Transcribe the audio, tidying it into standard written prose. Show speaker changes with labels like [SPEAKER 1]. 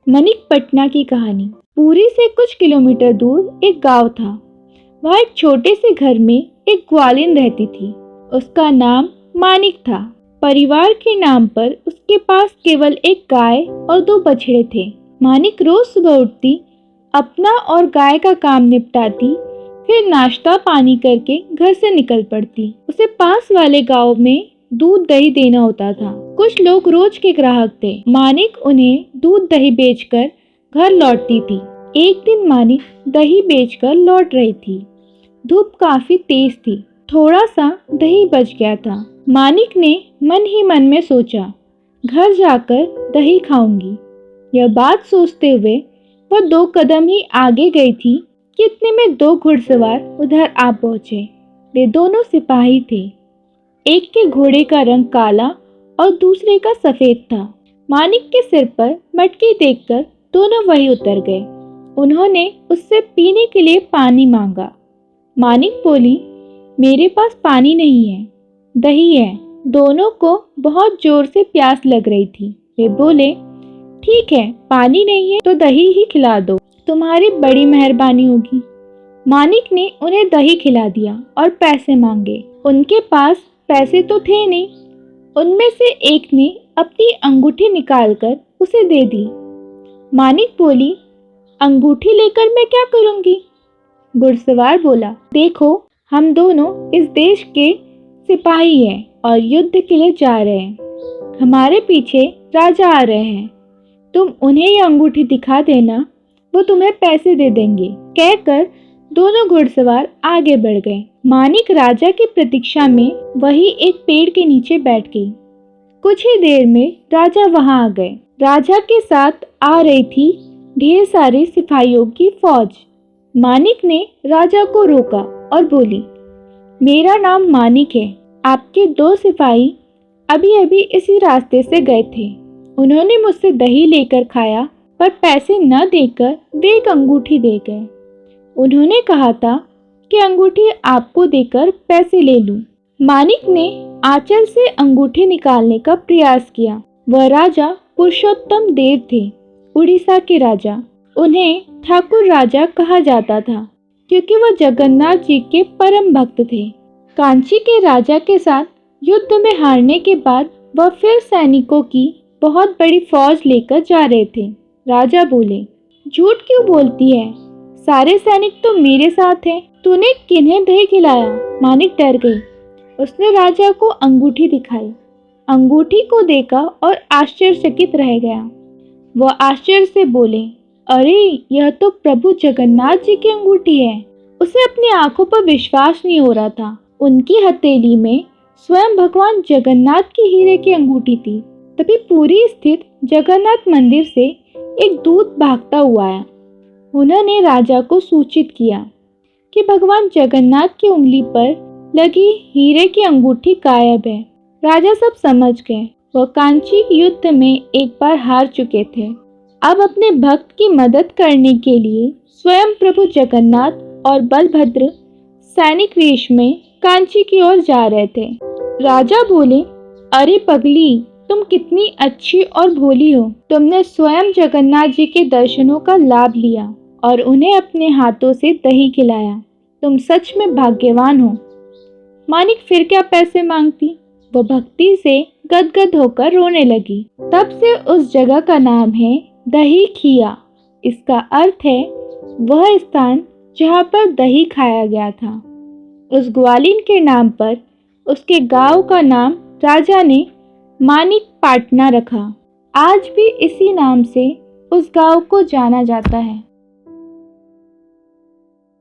[SPEAKER 1] मनिकपटना की कहानी। पुरी से कुछ किलोमीटर दूर एक गांव था। वहाँ एक छोटे से घर में एक ग्वालिन रहती थी। उसका नाम मानिक था। परिवार के नाम पर उसके पास केवल एक गाय और 2 बछड़े थे। मानिक रोज सुबह उठती, अपना और गाय का काम निपटाती, फिर नाश्ता पानी करके घर से निकल पड़ती। उसे पास वाले गांव में दूध दही देना होता था। कुछ लोग रोज के ग्राहक थे। मानिक उन्हें दूध दही बेचकर घर लौटती थी। एक दिन मानिक दही बेचकर लौट रही थी। धूप काफी तेज थी। थोड़ा सा दही बच गया था। मानिक ने मन ही मन में सोचा, घर जाकर दही खाऊंगी। यह बात सोचते हुए वह 2 कदम ही आगे गई थी कि इतने में 2 घुड़सवार उधर आ पहुंचे। वे दोनों सिपाही थे। एक के घोड़े का रंग काला और दूसरे का सफेद था। मानिक के सिर पर मटकी देखकर दोनों वहीं उतर गए। उन्होंने उससे पीने के लिए पानी मांगा। मानिक बोली, मेरे पास पानी नहीं है, दही है। दोनों को बहुत जोर से प्यास लग रही थी। वे बोले, ठीक है, पानी नहीं है तो दही ही खिला दो, तुम्हारी बड़ी मेहरबानी होगी। मानिक ने उन्हें दही खिला दिया और पैसे मांगे। उनके पास पैसे तो थे नहीं। उनमें से एक ने अपनी अंगूठी निकालकर उसे दे दी। मानिक बोली, अंगूठी लेकर मैं क्या करूंगी? घुड़सवार बोला, देखो, हम दोनों इस देश के सिपाही हैं और युद्ध के लिए जा रहे हैं। हमारे पीछे राजा आ रहे हैं। तुम उन्हें ये अंगूठी दिखा देना, वो तुम्हें पैसे दे देंगे। कहकर दोनों घुड़सवार आगे बढ़ गए। मानिक राजा की प्रतीक्षा में वही एक पेड़ के नीचे बैठ गई। कुछ ही देर में राजा वहां आ गए। राजा के साथ आ रही थी ढेर सारे सिपाहियों की फौज। मानिक ने राजा को रोका और बोली, मेरा नाम मानिक है। आपके 2 सिपाही अभी अभी इसी रास्ते से गए थे। उन्होंने मुझसे दही लेकर खाया, पर पैसे न देकर वे एक अंगूठी दे गए। उन्होंने कहा था कि अंगूठी आपको देकर पैसे ले लूं। मानिक ने आंचल से अंगूठी निकालने का प्रयास किया। वह राजा पुरुषोत्तम देव थे, उड़ीसा के राजा। उन्हें ठाकुर राजा कहा जाता था क्योंकि वह जगन्नाथ जी के परम भक्त थे। कांची के राजा के साथ युद्ध में हारने के बाद वह फिर सैनिकों की बहुत बड़ी फौज लेकर जा रहे थे। राजा बोले, झूठ क्यों बोलती है? सारे सैनिक तो मेरे साथ हैं। तूने किन्हें दही खिलाया? मानिक डर गई। उसने राजा को अंगूठी दिखाई। अंगूठी को देखा और आश्चर्यचकित रह गया। वह आश्चर्य से बोले, अरे, यह तो प्रभु जगन्नाथ जी की अंगूठी है। उसे अपनी आंखों पर विश्वास नहीं हो रहा था। उनकी हथेली में स्वयं भगवान जगन्नाथ की हीरे की अंगूठी थी। तभी पुरी स्थित जगन्नाथ मंदिर से एक दूत भागता हुआ आया। उन्होंने राजा को सूचित किया कि भगवान जगन्नाथ की उंगली पर लगी हीरे की अंगूठी गायब है। राजा सब समझ गए। वह कांची युद्ध में एक बार हार चुके थे। अब अपने भक्त की मदद करने के लिए स्वयं प्रभु जगन्नाथ और बलभद्र सैनिक वेश में कांची की ओर जा रहे थे। राजा बोले, अरे पगली, तुम कितनी अच्छी और भोली हो। तुमने स्वयं जगन्नाथ जी के दर्शनों का लाभ लिया और उन्हें अपने हाथों से दही खिलाया। तुम सच में भाग्यवान हो। मानिक फिर क्या पैसे मांगती। वो भक्ति से गदगद होकर रोने लगी। तब से उस जगह का नाम है दही खिया। इसका अर्थ है वह स्थान जहाँ पर दही खाया गया था। उस ग्वालिन के नाम पर उसके गांव का नाम राजा ने मानिकपाटना रखा। आज भी इसी नाम से उस गांव को जाना जाता है।